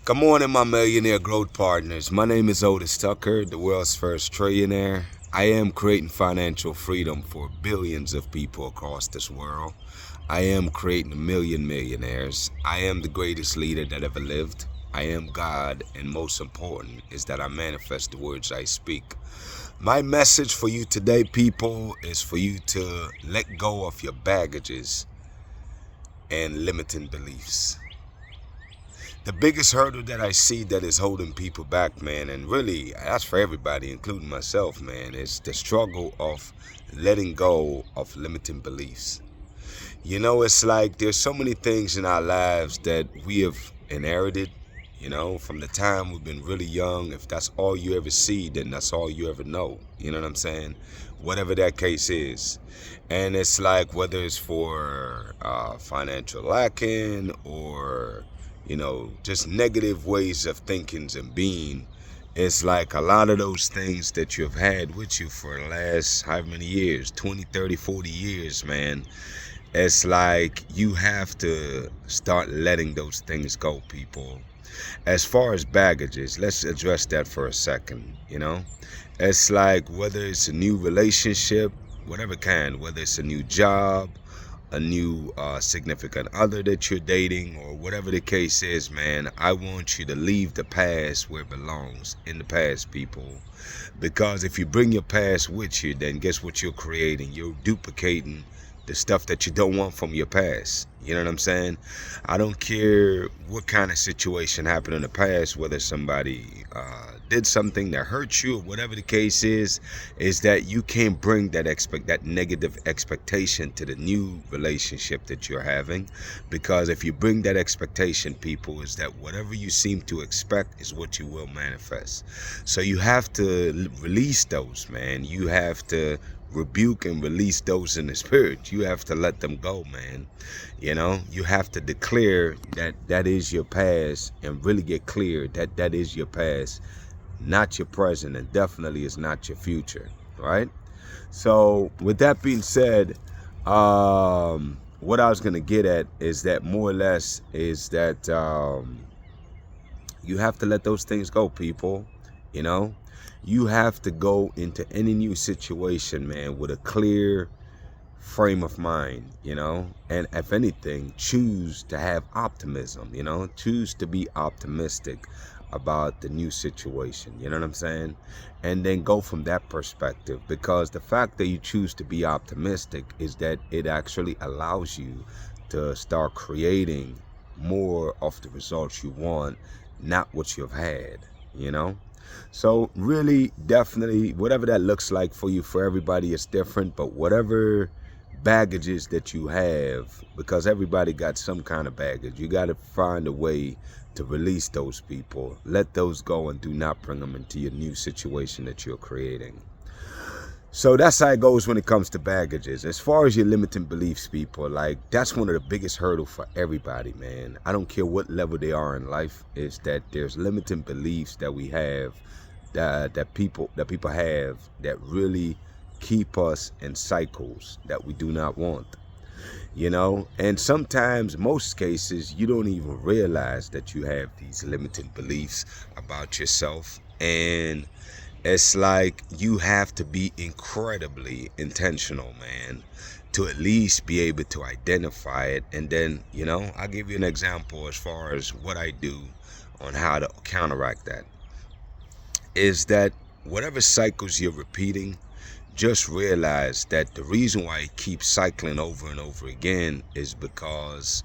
Good morning, my millionaire growth partners. My name is Otis Tucker, the world's first trillionaire. I am creating financial freedom for billions of people across this world. I am creating a million millionaires. I am the greatest leader that ever lived. I am God, and most important is that I manifest the words I speak. My message for you today, people, is for you to let go of your baggages and limiting beliefs. The biggest hurdle that I see that is holding people back, man, and really that's for everybody, including myself, man, is the struggle of letting go of limiting beliefs. You know, it's like there's so many things in our lives that we have inherited, from the time we've been really young. If that's all you ever see, then that's all you ever know. You know what I'm saying? Whatever that case is. And it's like whether it's for financial lacking or just negative ways of thinking and being. It's like a lot of those things that you've had with you for the last however many years, 20, 30, 40 years, man. It's like you have to start letting those things go, people. As far as baggages, let's address that for a second, It's like whether it's a new relationship, whatever kind, whether it's a new job, a new significant other that you're dating, or whatever the case is, man, I want you to leave the past where it belongs, in the past, people. Because if you bring your past with you, then guess what you're creating? You're duplicating the stuff that you don't want from your past. You know what I'm saying? I don't care what kind of situation happened in the past, whether somebody did something that hurt you or whatever the case is that you can't bring that negative expectation to the new relationship that you're having. Because if you bring that expectation, people, is that whatever you seem to expect is what you will manifest. So you have to release those, man. You have to rebuke and release those in the spirit. You have to let them go, man. You have to declare that is your past and really get clear that is your past, not your present, and definitely is not your future, right? So with that being said, what I was going to get at is that more or less is that you have to let those things go, people. You have to go into any new situation, man, with a clear frame of mind, and if anything, choose to have optimism, choose to be optimistic about the new situation, you know what I'm saying? And then go from that perspective, because the fact that you choose to be optimistic is that it actually allows you to start creating more of the results you want, not what you've had, So really, definitely, whatever that looks like for you, for everybody, is different. But whatever baggages that you have, because everybody got some kind of baggage, you got to find a way to release those people. Let those go and do not bring them into your new situation that you're creating. So that's how it goes when it comes to baggages. As far as your limiting beliefs, people, like that's one of the biggest hurdles for everybody, man. I don't care what level they are in life, is that there's limiting beliefs that we have, that people have, that really keep us in cycles that we do not want. And sometimes, most cases, you don't even realize that you have these limiting beliefs about yourself. And it's like you have to be incredibly intentional, man, to at least be able to identify it. And then, I'll give you an example as far as what I do on how to counteract that. Is that whatever cycles you're repeating, just realize that the reason why it keeps cycling over and over again is because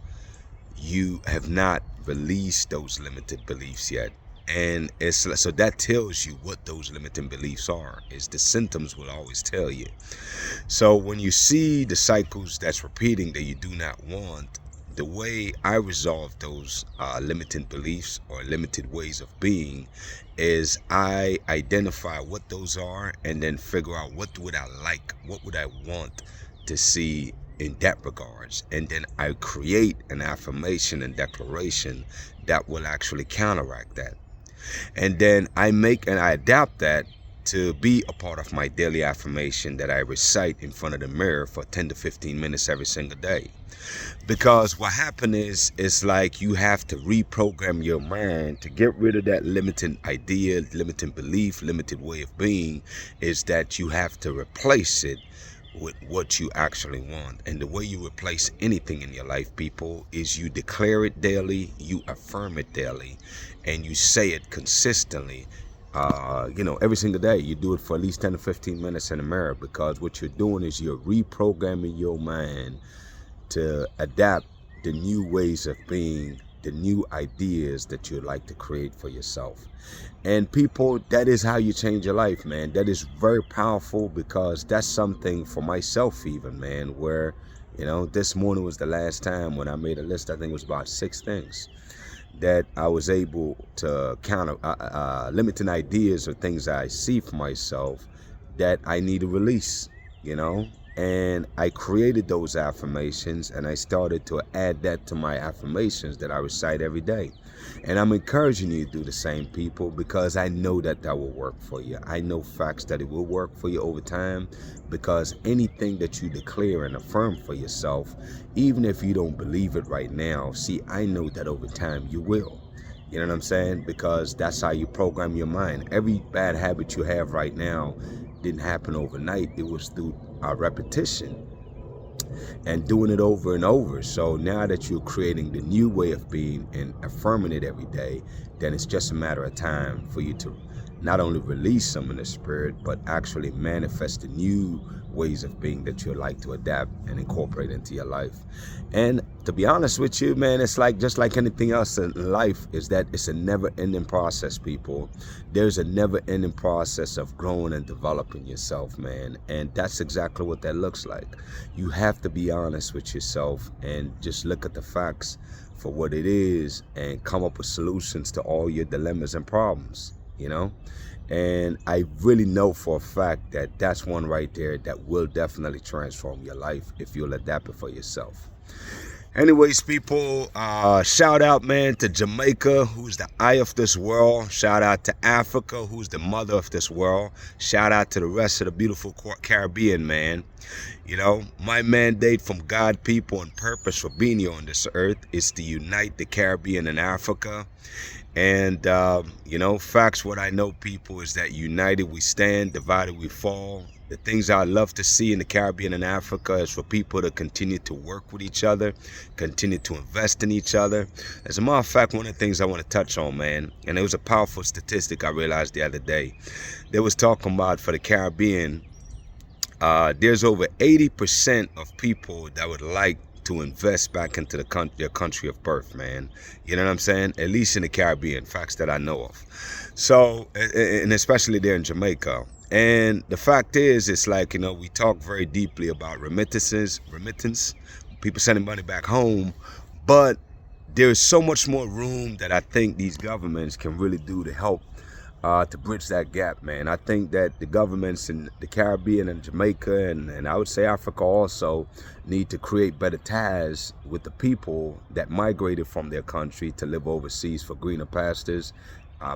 you have not released those limited beliefs yet. And it's so that tells you what those limiting beliefs are. Is the symptoms will always tell you. So when you see the cycles that's repeating that you do not want, the way I resolve those limiting beliefs or limited ways of being is I identify what those are and then figure out what would I like, what would I want to see in that regards, and then I create an affirmation and declaration that will actually counteract that. And then I make and I adapt that to be a part of my daily affirmation that I recite in front of the mirror for 10 to 15 minutes every single day. Because what happened is, it's like you have to reprogram your mind to get rid of that limiting idea, limiting belief, limited way of being, is that you have to replace it with what you actually want. And the way you replace anything in your life, people, is you declare it daily, you affirm it daily, and you say it consistently. Every single day. You do it for at least 10 to 15 minutes in the mirror, because what you're doing is you're reprogramming your mind to adapt the new ways of being, the new ideas that you'd like to create for yourself. And people, that is how you change your life, man. That is very powerful, because that's something for myself even, man, where, this morning was the last time when I made a list. I think it was about 6 things that I was able to counter, limiting ideas or things I see for myself that I need to release, And I created those affirmations, and I started to add that to my affirmations that I recite every day. And I'm encouraging you to do the same, people, because I know that will work for you. I know facts that it will work for you over time, because anything that you declare and affirm for yourself, even if you don't believe it right now, see, I know that over time you will. You know what I'm saying? Because that's how you program your mind. Every bad habit you have right now didn't happen overnight. It was through repetition and doing it over and over. So now that you're creating the new way of being and affirming it every day, then it's just a matter of time for you to not only release some in the spirit, but actually manifest the new ways of being that you'd like to adapt and incorporate into your life. And to be honest with you, man, it's like just like anything else in life, is that it's a never-ending process, people. There's a never-ending process of growing and developing yourself, man. And that's exactly what that looks like. You have to be honest with yourself and just look at the facts for what it is and come up with solutions to all your dilemmas and problems, And I really know for a fact that that's one right there that will definitely transform your life if you'll adapt it for yourself. Anyways, people, shout out, man, to Jamaica, who's the eye of this world. Shout out to Africa, who's the mother of this world. Shout out to the rest of the beautiful Caribbean, man. My mandate from God, people, and purpose for being here on this earth is to unite the Caribbean and Africa. And, facts, what I know, people, is that united we stand, divided we fall. The things I love to see in the Caribbean and Africa is for people to continue to work with each other, continue to invest in each other. As a matter of fact, one of the things I want to touch on, man, and it was a powerful statistic I realized the other day. They was talking about for the Caribbean, there's over 80% of people that would like to invest back into their country of birth, man. You know what I'm saying? At least in the Caribbean, facts that I know of. So, and especially there in Jamaica. And the fact is, it's like, we talk very deeply about remittance, people sending money back home, but there's so much more room that I think these governments can really do to help to bridge that gap, man. I think that the governments in the Caribbean and Jamaica and I would say Africa also need to create better ties with the people that migrated from their country to live overseas for greener pastures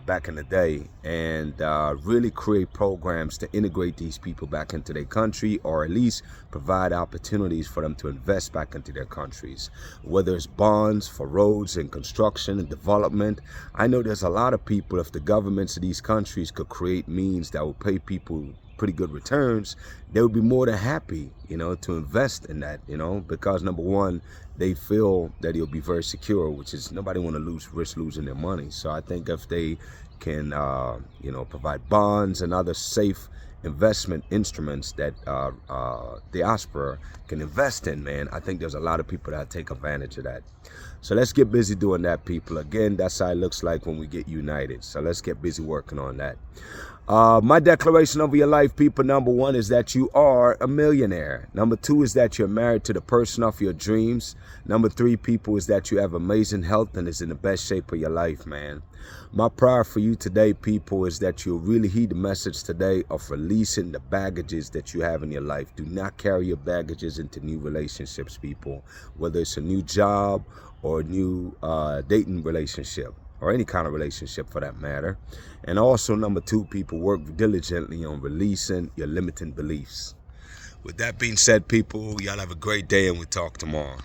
back in the day, and really create programs to integrate these people back into their country, or at least provide opportunities for them to invest back into their countries, whether it's bonds for roads and construction and development. I know there's a lot of people, if the governments of these countries could create means that would pay people pretty good returns, they would be more than happy, to invest in that, because number one, they feel that it'll be very secure, which is nobody want to risk losing their money. So I think if they can, provide bonds and other safe investment instruments that diaspora can invest in, man, I think there's a lot of people that take advantage of that. So let's get busy doing that, people. Again, that's how it looks like when we get united. So let's get busy working on that. My declaration over your life, people, number one is that you are a millionaire. Number two is that you're married to the person of your dreams. Number three, people, is that you have amazing health and is in the best shape of your life, man. My prayer for you today, people, is that you'll really heed the message today of releasing the baggages that you have in your life. Do not carry your baggages into new relationships, people, whether it's a new job or a new dating relationship. or any kind of relationship for that matter. And also, number 2, people, work diligently on releasing your limiting beliefs. With that being said, people, y'all have a great day, and we'll talk tomorrow.